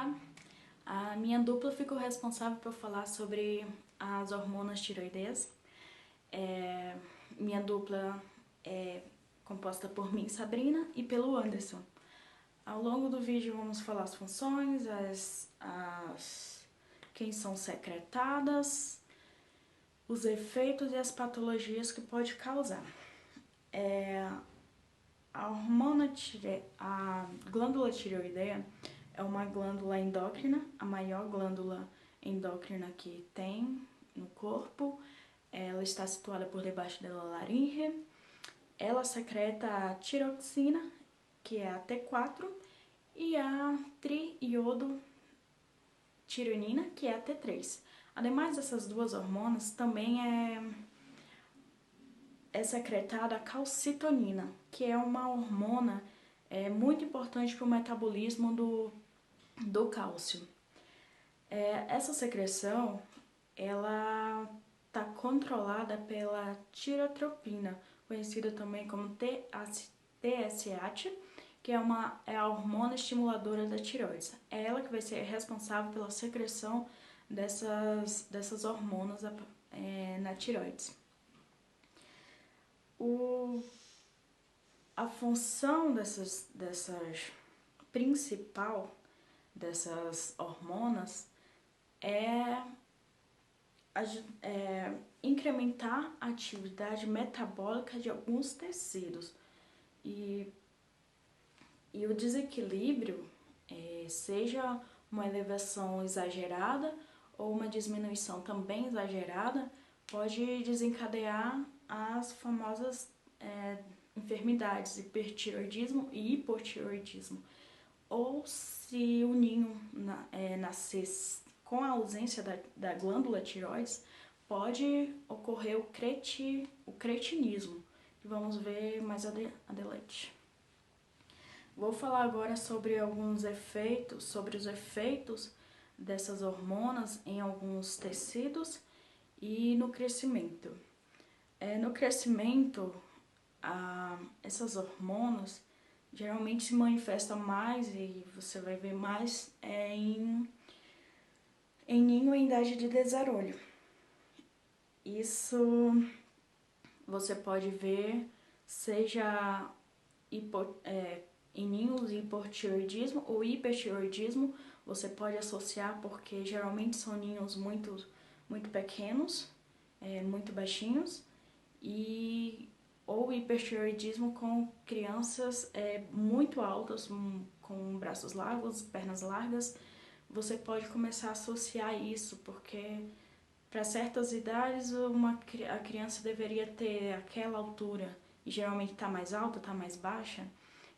Olá, a minha dupla ficou responsável por falar sobre as hormonas tiroideias. Minha dupla é composta por mim, Sabrina, e pelo Anderson. Ao longo do vídeo vamos falar as funções, quem são secretadas, os efeitos e as patologias que pode causar. A glândula tireoideia é uma glândula endócrina, a maior glândula endócrina que tem no corpo. Ela está situada por debaixo da laringe. Ela secreta a tiroxina, que é a T4, e a triiodotironina, que é a T3. Ademais dessas duas hormonas, também é secretada a calcitonina, que é uma hormona muito importante para o metabolismo do cálcio. Essa secreção, ela está controlada pela tirotropina, conhecida também como TSH, que é a hormona estimuladora da tireoide. É ela que vai ser responsável pela secreção dessas hormonas na tireoide. A função principal dessas hormonas é incrementar a atividade metabólica de alguns tecidos. E o desequilíbrio, seja uma elevação exagerada ou uma diminuição também exagerada, pode desencadear as famosas enfermidades, hipertireoidismo e hipotireoidismo. Ou se o ninho nascer com a ausência da glândula tireoide, pode ocorrer o cretinismo, que vamos ver mais adelante. Vou falar agora sobre os efeitos dessas hormonas em alguns tecidos e no crescimento. No crescimento, essas hormonas geralmente se manifestam mais e você vai ver mais em ninho em idade de desarrollo. Isso você pode ver seja em ninhos de hipotireoidismo ou hipertireoidismo, você pode associar porque geralmente são ninhos muito pequenos, muito baixinhos, ou hipertireoidismo com crianças muito altas, com braços largos, pernas largas. Você pode começar a associar isso, porque para certas idades a criança deveria ter aquela altura e geralmente está mais alta, está mais baixa.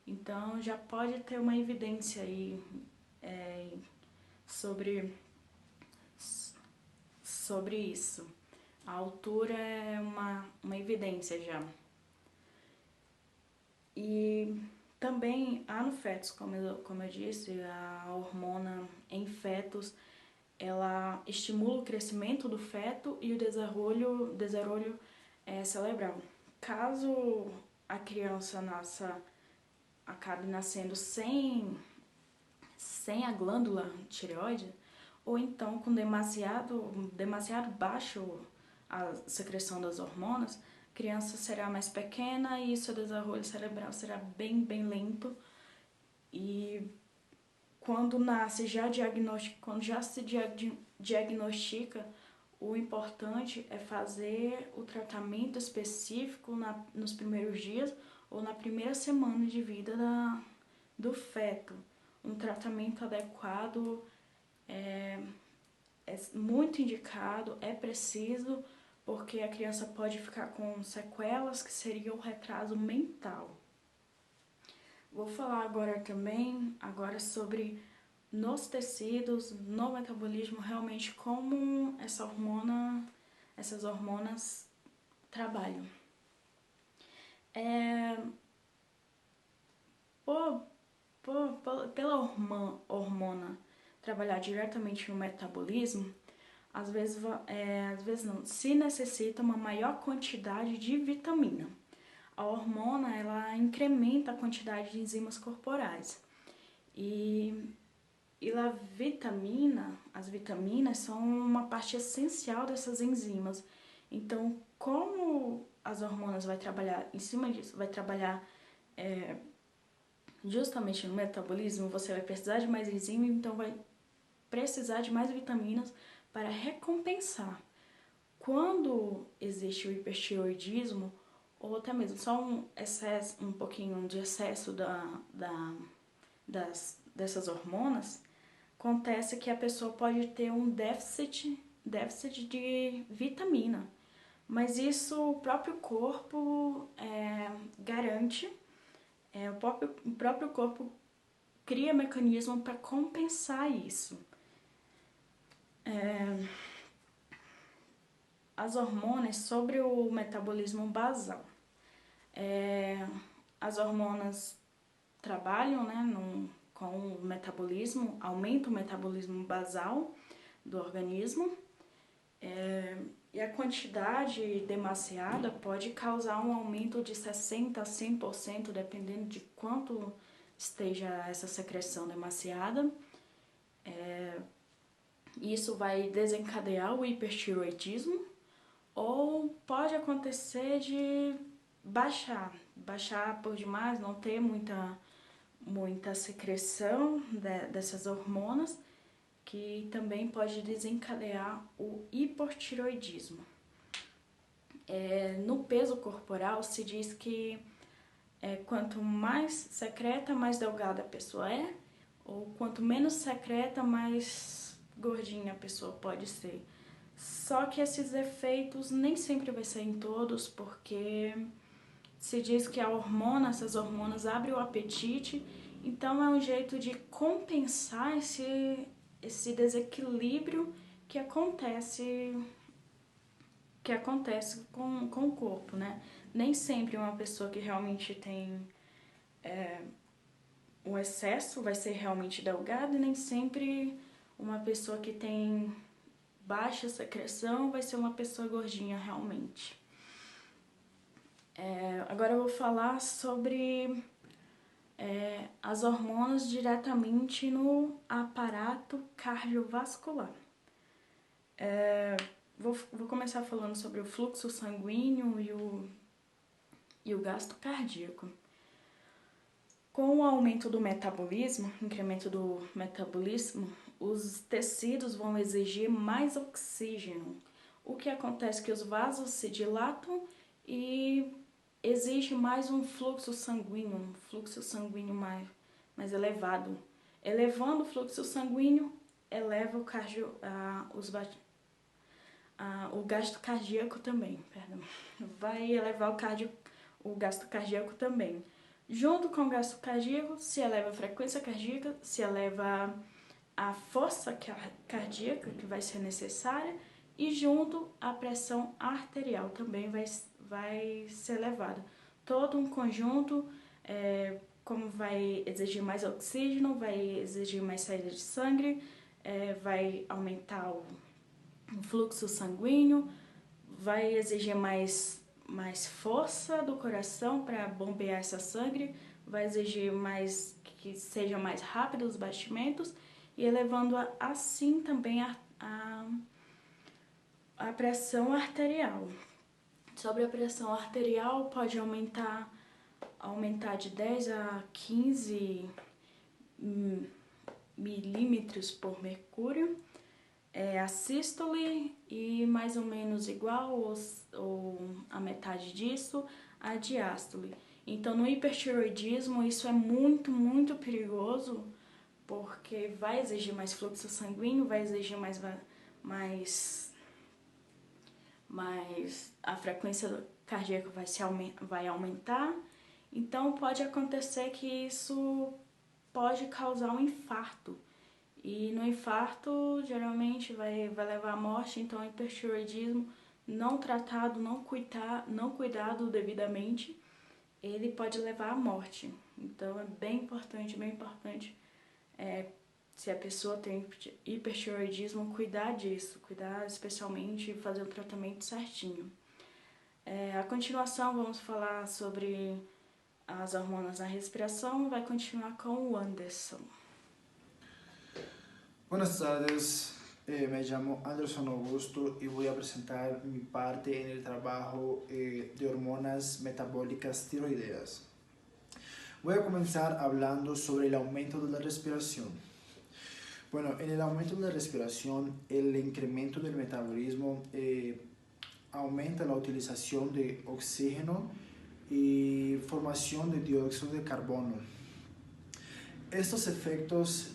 Então já pode ter uma evidência aí sobre isso. A altura é uma evidência já. E também há no fetos, como eu disse, a hormona em fetos, ela estimula o crescimento do feto e o desarrollo cerebral. Caso a criança acabe nascendo sem a glândula tireoide, ou então com demasiado baixo a secreção das hormonas, a criança será mais pequena e seu desenvolvimento cerebral será bem lento. E quando já se diagnostica, o importante é fazer o tratamento específico nos primeiros dias ou na primeira semana de vida do feto. Um tratamento adequado é muito indicado, é preciso, porque a criança pode ficar com sequelas que seriam retraso mental. Vou falar agora sobre nos tecidos, no metabolismo, realmente como essas hormonas trabalham. Pela hormona trabalhar diretamente no metabolismo, às vezes não, se necessita uma maior quantidade de vitamina. A hormona, ela incrementa a quantidade de enzimas corporais. E E a vitamina, as vitaminas são uma parte essencial dessas enzimas. Então, como as hormonas vai trabalhar em cima disso, vai trabalhar justamente no metabolismo, você vai precisar de mais enzima, então vai precisar de mais vitaminas para recompensar. Quando existe o hipertireoidismo, ou até mesmo só um pouquinho de excesso dessas hormonas, acontece que a pessoa pode ter um déficit de vitamina. Mas isso o próprio corpo garante, o próprio corpo cria mecanismo para compensar isso. As hormonas sobre o metabolismo basal. As hormonas trabalham, né, com o metabolismo, aumenta o metabolismo basal do organismo, e a quantidade demasiada pode causar um aumento de 60% a 100%, dependendo de quanto esteja essa secreção demasiada. Isso vai desencadear o hipertireoidismo, ou pode acontecer de baixar por demais, não ter muita secreção dessas hormonas, que também pode desencadear o hipotireoidismo. No peso corporal se diz que quanto mais secreta, mais delgada a pessoa é, ou quanto menos secreta, mais gordinha a pessoa pode ser. Só que esses efeitos nem sempre vai ser em todos, porque se diz que essas hormonas abrem o apetite, então é um jeito de compensar esse desequilíbrio que acontece com o corpo, né? Nem sempre uma pessoa que realmente tem um excesso vai ser realmente delgada, e nem sempre uma pessoa que tem baixa secreção vai ser uma pessoa gordinha realmente. Agora eu vou falar sobre as hormonas diretamente no aparato cardiovascular. Vou começar falando sobre o fluxo sanguíneo e o gasto cardíaco. Com o aumento do metabolismo, incremento do metabolismo, os tecidos vão exigir mais oxígeno. O que acontece é que os vasos se dilatam e exige mais um fluxo sanguíneo mais elevado. Elevando o fluxo sanguíneo, eleva o gasto cardíaco também, vai elevar o gasto cardíaco também. Junto com o gasto cardíaco, se eleva a frequência cardíaca, se eleva a força cardíaca que vai ser necessária, e junto a pressão arterial também vai ser elevada. Todo um conjunto, como vai exigir mais oxígeno, vai exigir mais saída de sangue, vai aumentar o fluxo sanguíneo, vai exigir mais força do coração para bombear essa sangue, vai exigir que seja mais rápido os batimentos, e elevando assim também a pressão arterial. Sobre a pressão arterial, pode aumentar de 10 a 15 milímetros por mercúrio, a sístole, e mais ou menos igual ou a metade disso a diástole. Então, no hipertireoidismo, isso é muito, muito perigoso, porque vai exigir mais fluxo sanguíneo, vai exigir mais a frequência cardíaca vai aumentar. Então, pode acontecer que isso pode causar um infarto. E no infarto, geralmente, vai levar à morte. Então, o hipertireoidismo não tratado, não cuidado devidamente, ele pode levar à morte. Então, é bem importante, se a pessoa tem hipertireoidismo, cuidar disso, cuidar especialmente, fazer o tratamento certinho. A continuação, vamos falar sobre as hormonas na respiração. Vai continuar com o Anderson. Buenas tardes, me llamo Anderson Augusto y voy a presentar mi parte en el trabajo de hormonas metabólicas tiroideas. Voy a comenzar hablando sobre el aumento de la respiración. Bueno, en el aumento de la respiración, el incremento del metabolismo aumenta la utilización de oxígeno y formación de dióxido de carbono. Estos efectos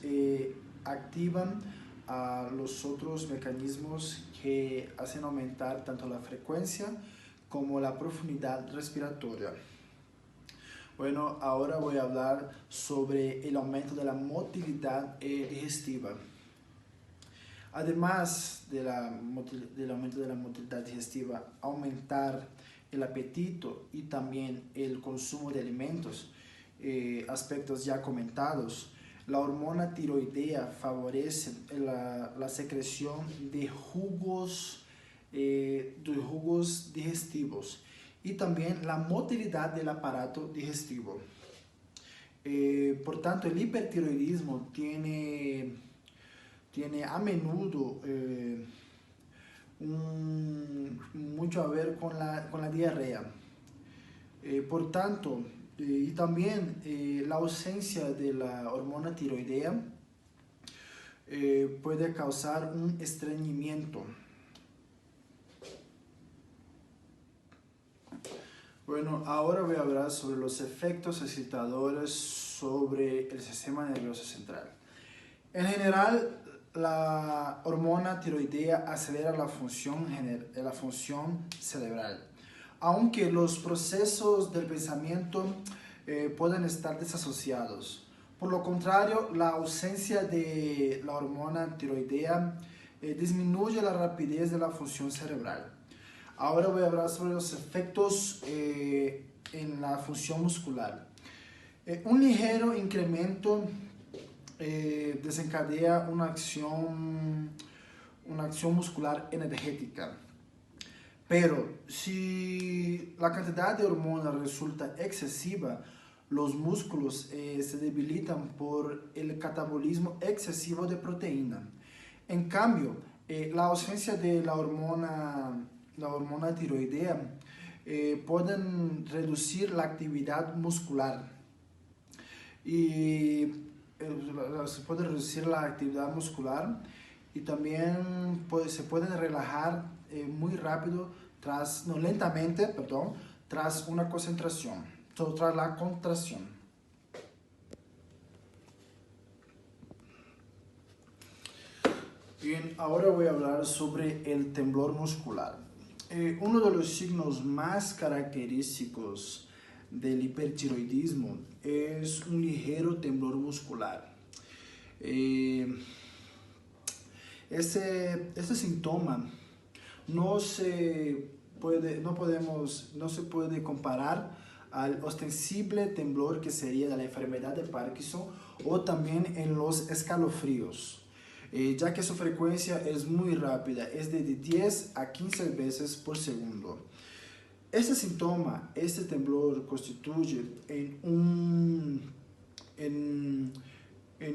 activan a los otros mecanismos que hacen aumentar tanto la frecuencia como la profundidad respiratoria. Bueno, ahora voy a hablar sobre el aumento de la motilidad digestiva. Además del aumento de la motilidad digestiva, aumentar el apetito y también el consumo de alimentos, aspectos ya comentados, la hormona tiroidea favorece la secreción de jugos digestivos y también la motilidad del aparato digestivo. Por tanto, el hipertiroidismo tiene a menudo mucho a ver con la diarrea. Por tanto, y también la ausencia de la hormona tiroidea puede causar un estreñimiento. Bueno, ahora voy a hablar sobre los efectos excitadores sobre el sistema nervioso central. En general, la hormona tiroidea acelera la función cerebral, aunque los procesos del pensamiento pueden estar desasociados. Por lo contrario, la ausencia de la hormona tiroidea disminuye la rapidez de la función cerebral. Ahora voy a hablar sobre los efectos en la función muscular. Un ligero incremento desencadea una acción muscular energética. Pero si la cantidad de hormona resulta excesiva, los músculos se debilitan por el catabolismo excesivo de proteína. En cambio, la ausencia de la hormona tiroidea pueden reducir la actividad muscular y se puede reducir la actividad muscular y también se pueden relajar muy rápido lentamente, tras una concentración, tras la contracción. Bien, ahora voy a hablar sobre el temblor muscular. Uno de los signos más característicos del hipertiroidismo es un ligero temblor muscular. Este síntoma no se puede comparar al ostensible temblor que sería de la enfermedad de Parkinson o también en los escalofríos, ya que su frecuencia es muy rápida, es de 10 a 15 veces por segundo. Este síntoma, este temblor constituye en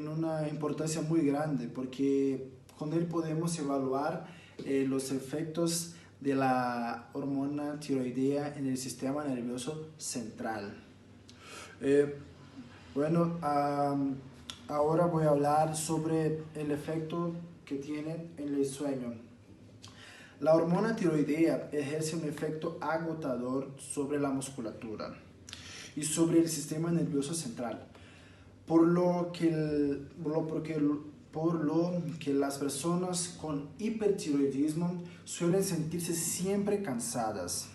una importancia muy grande porque con él podemos evaluar los efectos de la hormona tiroidea en el sistema nervioso central. Ahora voy a hablar sobre el efecto que tiene en el sueño. La hormona tiroidea ejerce un efecto agotador sobre la musculatura y sobre el sistema nervioso central, por lo que las personas con hipertiroidismo suelen sentirse siempre cansadas.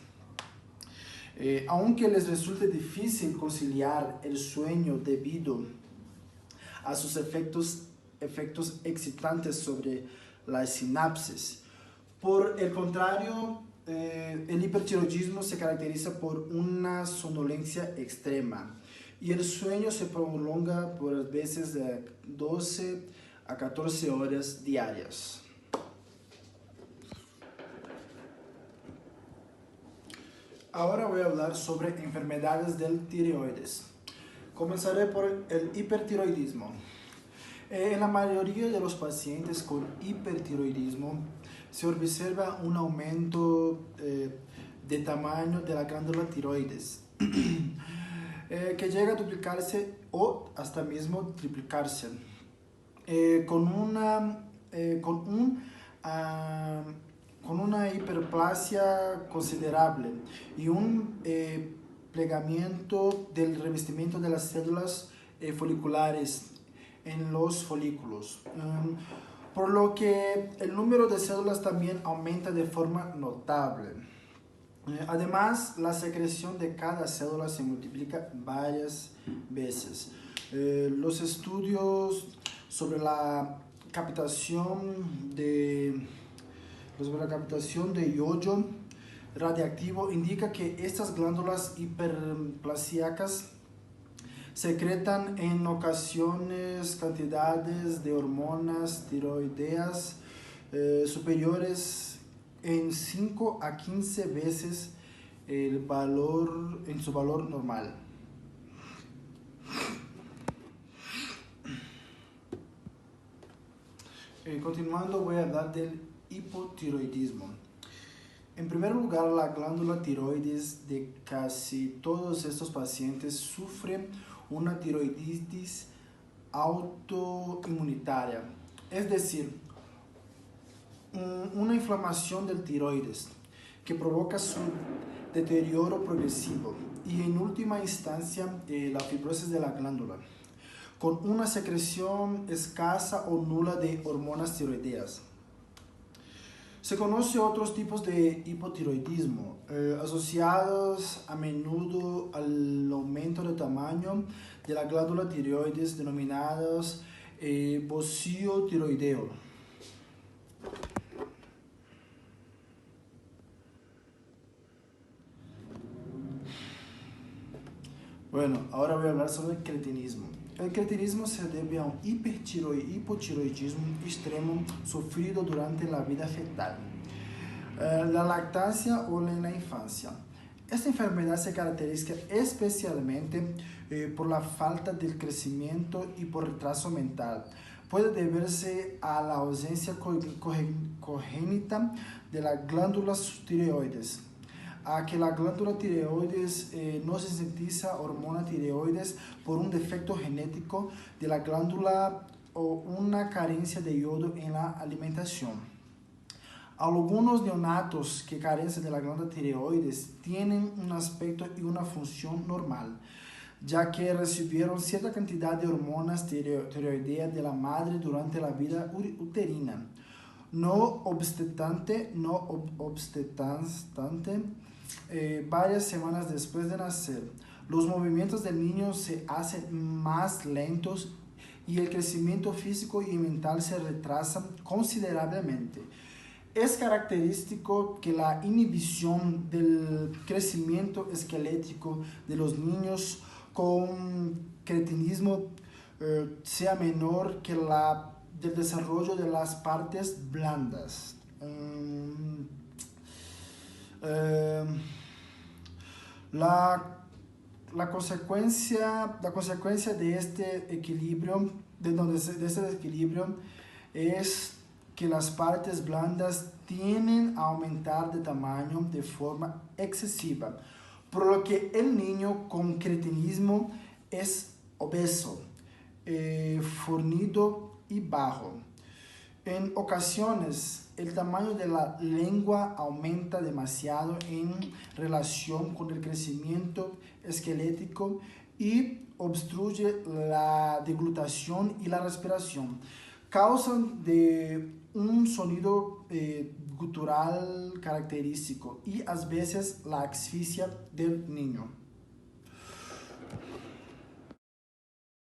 Aunque les resulte difícil conciliar el sueño debido a sus efectos excitantes sobre las sinapsis. Por el contrario, el hipertiroidismo se caracteriza por una somnolencia extrema y el sueño se prolonga por veces de 12 a 14 horas diarias. Ahora voy a hablar sobre enfermedades del tiroides. Comenzaré por el hipertiroidismo. En la mayoría de los pacientes con hipertiroidismo se observa un aumento de tamaño de la glándula tiroides que llega a duplicarse o hasta mismo triplicarse con una hiperplasia considerable y un plegamiento del revestimiento de las células foliculares en los folículos, por lo que el número de células también aumenta de forma notable. Además, la secreción de cada célula se multiplica varias veces. Los estudios sobre la captación de yodo radiactivo indica que estas glándulas hiperplasíacas secretan en ocasiones cantidades de hormonas tiroideas superiores en 5 a 15 veces en su valor normal. Continuando, voy a hablar del hipotiroidismo. En primer lugar, la glándula tiroides de casi todos estos pacientes sufre una tiroiditis autoinmunitaria, es decir, una inflamación del tiroides que provoca su deterioro progresivo y en última instancia la fibrosis de la glándula, con una secreción escasa o nula de hormonas tiroideas. Se conocen otros tipos de hipotiroidismo asociados a menudo al aumento de tamaño de la glándula tiroides denominados vacío tiroideo. Bueno, ahora voy a hablar sobre el cretinismo. El cretinismo se debe a un hipotiroidismo extremo sufrido durante la vida fetal, la lactancia o en la infancia. Esta enfermedad se caracteriza especialmente por la falta de crecimiento y por retraso mental. Puede deberse a la ausencia congénita de las glándulas tiroides, a que la glándula tiroides no sintetiza hormona tiroides por un defecto genético de la glándula o una carencia de yodo en la alimentación. Algunos neonatos que carecen de la glándula tiroides tienen un aspecto y una función normal, ya que recibieron cierta cantidad de hormonas tiroideas de la madre durante la vida uterina. No obstante, varias semanas después de nacer, los movimientos del niño se hacen más lentos y el crecimiento físico y mental se retrasa considerablemente. Es característico que la inhibición del crecimiento esquelético de los niños con cretinismo sea menor que la del desarrollo de las partes blandas. La consecuencia de este equilibrio, es que las partes blandas tienden a aumentar de tamaño de forma excesiva, por lo que el niño con cretinismo es obeso, fornido y bajo. En ocasiones, el tamaño de la lengua aumenta demasiado en relación con el crecimiento esquelético y obstruye la deglutación y la respiración. Causan de un sonido gutural característico y a veces la asfixia del niño.